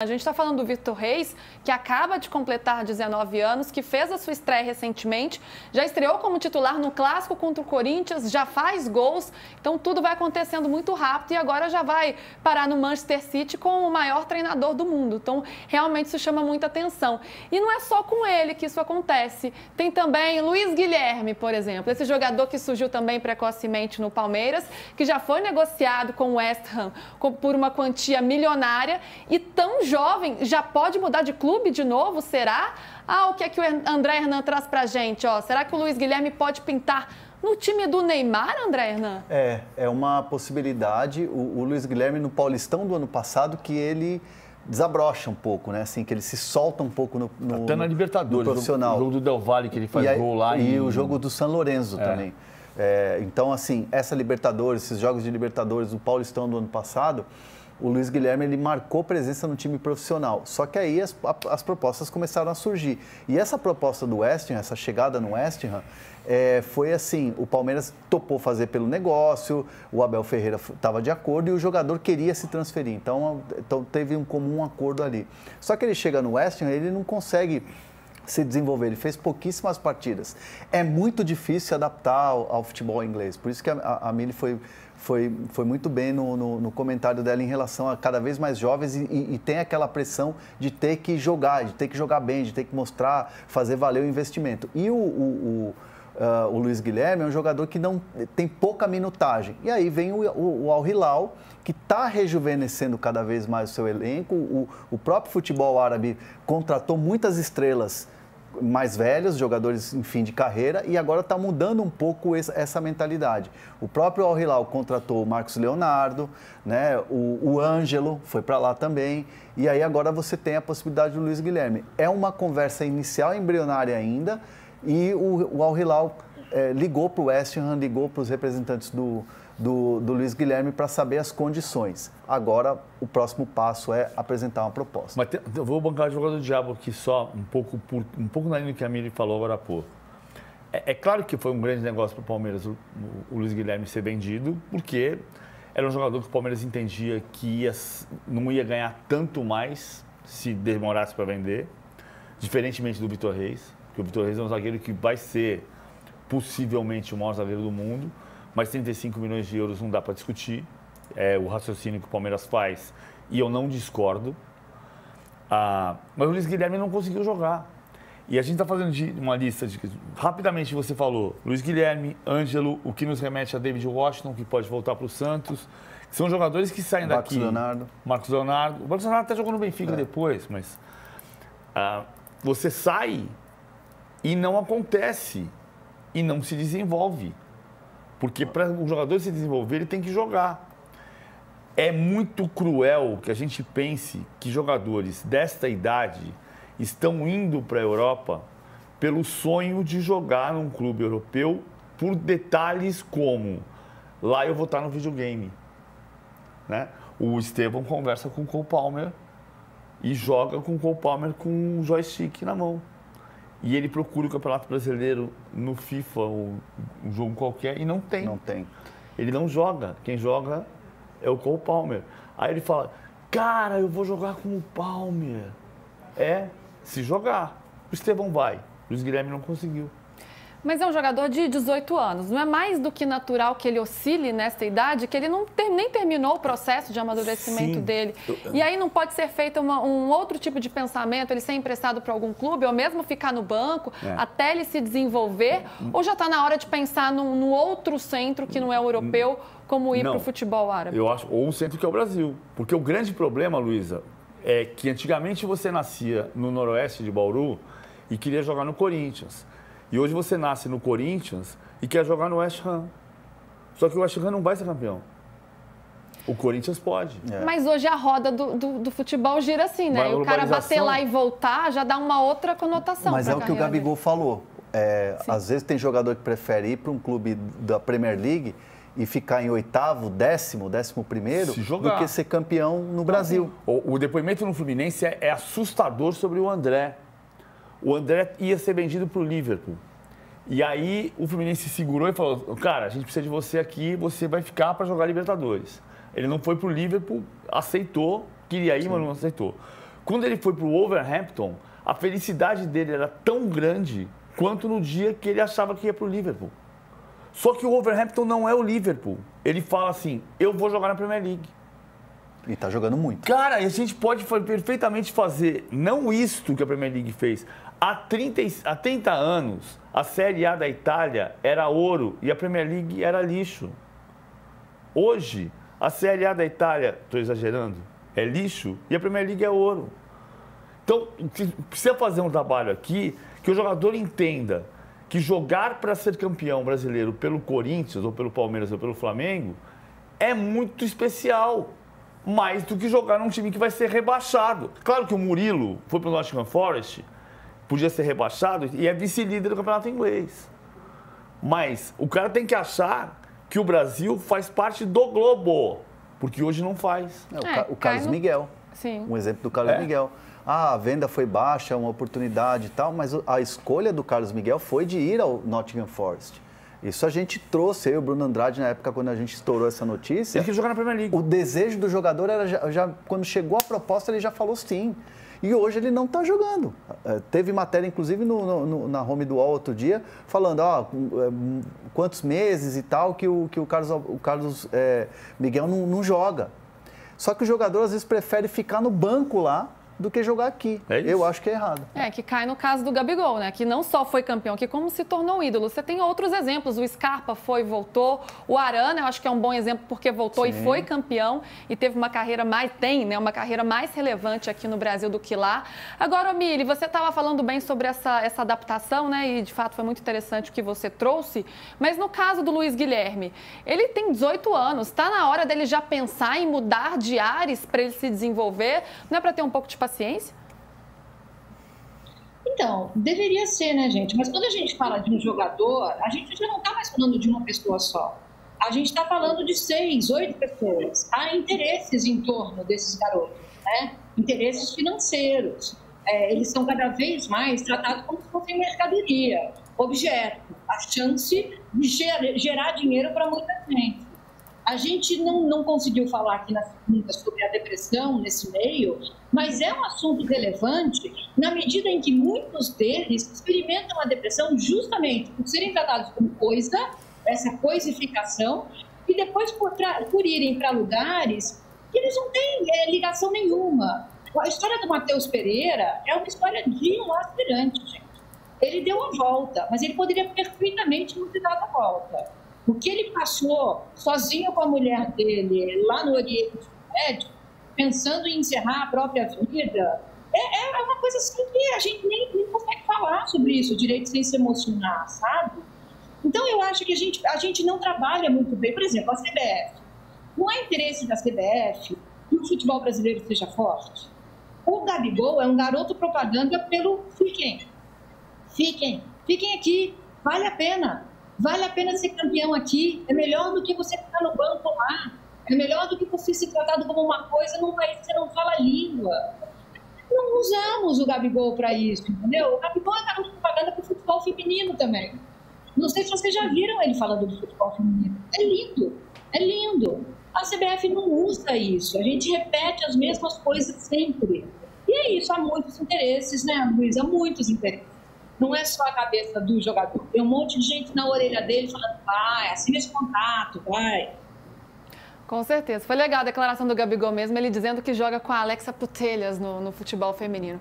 A gente está falando do Vitor Reis, que acaba de completar 19 anos, que fez a sua estreia recentemente, já estreou como titular no Clássico contra o Corinthians, já faz gols, então tudo vai acontecendo muito rápido e agora já vai parar no Manchester City com o maior treinador do mundo. Então, realmente isso chama muita atenção. E não é só com ele que isso acontece. Tem também Luiz Guilherme, por exemplo, esse jogador que surgiu também precocemente no Palmeiras, que já foi negociado com o West Ham por uma quantia milionária e tão jovem, já pode mudar de clube de novo, será? O que é que o André Hernan traz pra gente? Será que o Luiz Guilherme pode pintar no time do Neymar, André Hernan? É uma possibilidade. O Luiz Guilherme, no Paulistão do ano passado, que ele desabrocha um pouco, né? Assim, que ele se solta um pouco no até na Libertadores, no profissional. O jogo do Del Valle, que ele faz gol lá. E o jogo do San Lorenzo também. Então, assim, essa Libertadores, esses jogos de Libertadores, o Paulistão do ano passado, o Luiz Guilherme, ele marcou presença no time profissional. Só que aí as propostas começaram a surgir. E essa proposta do West Ham, essa chegada no West Ham, foi assim, o Palmeiras topou fazer pelo negócio, o Abel Ferreira estava de acordo e o jogador queria se transferir. Então teve um comum acordo ali. Só que ele chega no West Ham, ele não consegue se desenvolver, ele fez pouquíssimas partidas. É muito difícil se adaptar ao futebol inglês. Por isso que a Mili foi muito bem no comentário dela em relação a cada vez mais jovens e tem aquela pressão de ter que jogar, bem, de ter que mostrar, fazer valer o investimento. E o Luiz Guilherme é um jogador que não tem pouca minutagem. E aí vem o Al Hilal, que está rejuvenescendo cada vez mais o seu elenco. O próprio futebol árabe contratou muitas estrelas mais velhos, jogadores em fim de carreira, e agora está mudando um pouco essa mentalidade. O próprio Al Hilal contratou o Marcos Leonardo, né? O Ângelo foi para lá também, e aí agora você tem a possibilidade do Luiz Guilherme. É uma conversa inicial, embrionária ainda, e o Al Hilal ligou para o West Ham, ligou para os representantes do Luiz Guilherme para saber as condições. Agora, o próximo passo é apresentar uma proposta. Mas eu vou bancar o jogador do diabo aqui só, um pouco na linha que a Miri falou agora há pouco. É claro que foi um grande negócio para o Palmeiras o Luiz Guilherme ser vendido, porque era um jogador que o Palmeiras entendia que não ia ganhar tanto mais se demorasse para vender, diferentemente do Vitor Reis, porque o Vitor Reis é um zagueiro que vai ser possivelmente o maior zagueiro do mundo, mas 35 milhões de euros não dá para discutir. É o raciocínio que o Palmeiras faz e eu não discordo. Mas o Luiz Guilherme não conseguiu jogar. E a gente está fazendo uma lista de... Rapidamente você falou, Luiz Guilherme, Ângelo, o que nos remete a David Washington, que pode voltar para o Santos. São jogadores que saem daqui. Marcos Leonardo. O Marcos Leonardo até jogou no Benfica depois, mas... você sai e não acontece. E não se desenvolve. Porque para o jogador se desenvolver, ele tem que jogar. É muito cruel que a gente pense que jogadores desta idade estão indo para a Europa pelo sonho de jogar num clube europeu por detalhes como lá eu vou estar no videogame. Né? O Estevão conversa com o Cole Palmer e joga com o Cole Palmer com um joystick na mão. E ele procura o Campeonato Brasileiro no FIFA ou um jogo qualquer e não tem. Não tem. Ele não joga. Quem joga é o Cole Palmer. Aí ele fala, cara, eu vou jogar com o Palmer. Se jogar. O Estevão vai. O Luiz Guilherme não conseguiu. Mas é um jogador de 18 anos. Não é mais do que natural que ele oscile nesta idade, que ele nem terminou o processo de amadurecimento dele. E aí não pode ser feito um outro tipo de pensamento, ele ser emprestado para algum clube, ou mesmo ficar no banco, até ele se desenvolver, ou já está na hora de pensar num outro centro que não é o europeu, como ir para o futebol árabe? Eu acho, ou um centro que é o Brasil. Porque o grande problema, Luísa, é que antigamente você nascia no noroeste de Bauru e queria jogar no Corinthians. E hoje você nasce no Corinthians e quer jogar no West Ham. Só que o West Ham não vai ser campeão. O Corinthians pode. Mas hoje a roda do futebol gira assim, né? E o cara bater lá e voltar já dá uma outra conotação. Mas é o que o Gabigol falou. Às vezes tem jogador que prefere ir para um clube da Premier League e ficar em oitavo, décimo primeiro, do que ser campeão no Brasil. O depoimento no Fluminense é assustador sobre o André. O André ia ser vendido para o Liverpool. E aí o Fluminense segurou e falou, cara, a gente precisa de você aqui, você vai ficar para jogar Libertadores. Ele não foi para o Liverpool, aceitou, queria ir, mas não aceitou. quando ele foi para o Wolverhampton, a felicidade dele era tão grande quanto no dia que ele achava que ia para o Liverpool. Só que o Wolverhampton não é o Liverpool. Ele fala assim, eu vou jogar na Premier League. E tá jogando muito. Cara, a gente pode perfeitamente fazer, não isto que a Premier League fez. Há 30 anos, a Série A da Itália era ouro e a Premier League era lixo. Hoje, a Série A da Itália, estou exagerando, é lixo e a Premier League é ouro. Então, precisa fazer um trabalho aqui que o jogador entenda que jogar para ser campeão brasileiro pelo Corinthians, ou pelo Palmeiras, ou pelo Flamengo, é muito especial. Mais do que jogar num time que vai ser rebaixado. Claro que o Murilo foi para o Nottingham Forest, podia ser rebaixado e é vice-líder do campeonato inglês. Mas o cara tem que achar que o Brasil faz parte do globo, porque hoje não faz. O Carlos Miguel. Sim. Um exemplo do Carlos Miguel. A venda foi baixa, uma oportunidade e tal, mas a escolha do Carlos Miguel foi de ir ao Nottingham Forest. Isso a gente trouxe, eu e o Bruno Andrade, na época quando a gente estourou essa notícia. Ele quis jogar na Premier League. O desejo do jogador era já quando chegou a proposta, ele já falou sim. E hoje ele não está jogando. Teve matéria, inclusive, na home do UOL outro dia, falando quantos meses e tal que o Carlos Miguel não joga. Só que o jogador, às vezes, prefere ficar no banco lá do que jogar aqui. É isso? Eu acho que é errado. Que cai no caso do Gabigol, né? Que não só foi campeão, que como se tornou ídolo. Você tem outros exemplos. O Scarpa foi e voltou. O Arana, eu acho que é um bom exemplo porque voltou e foi campeão e teve uma carreira uma carreira mais relevante aqui no Brasil do que lá. Agora, Mili, você estava falando bem sobre essa adaptação, né? E de fato foi muito interessante o que você trouxe. Mas no caso do Luiz Guilherme, ele tem 18 anos. Está na hora dele já pensar em mudar de ares para ele se desenvolver? Não é para ter um pouco de paciência? Então, deveria ser, né, gente? Mas quando a gente fala de um jogador, a gente já não está mais falando de uma pessoa só. A gente está falando de 6, 8 pessoas. Há interesses em torno desses garotos, né? Interesses financeiros. Eles são cada vez mais tratados como se fossem mercadoria, objeto, a chance de gerar dinheiro para muita gente. A gente não conseguiu falar aqui na segunda sobre a depressão nesse meio, mas é um assunto relevante na medida em que muitos deles experimentam a depressão justamente por serem tratados como coisa, essa coisificação, e depois por irem para lugares que eles não têm ligação nenhuma. A história do Matheus Pereira é uma história de um aspirante, gente. Ele deu a volta, mas ele poderia perfeitamente não ter dado a volta. O que ele passou sozinho com a mulher dele lá no Oriente Médio, pensando em encerrar a própria vida, é uma coisa assim que a gente nem consegue falar sobre isso direito sem se emocionar, sabe? Então eu acho que a gente não trabalha muito bem. Por exemplo, a CBF. Não há interesse da CBF que o futebol brasileiro seja forte. O Gabigol é um garoto propaganda pelo fiquem aqui, vale a pena. Vale a pena ser campeão aqui, é melhor do que você ficar no banco lá, é melhor do que você ser tratado como uma coisa num país que você não fala língua. Não usamos o Gabigol para isso, entendeu? O Gabigol é garoto propaganda para o futebol feminino também. Não sei se vocês já viram ele falando do futebol feminino. É lindo. A CBF não usa isso, a gente repete as mesmas coisas sempre. E é isso, há muitos interesses, né, Luiz? Há muitos interesses. Não é só a cabeça do jogador. Tem um monte de gente na orelha dele falando, vai, assina esse contrato, vai. Com certeza. Foi legal a declaração do Gabigol mesmo, ele dizendo que joga com a Alexa Putellas no futebol feminino.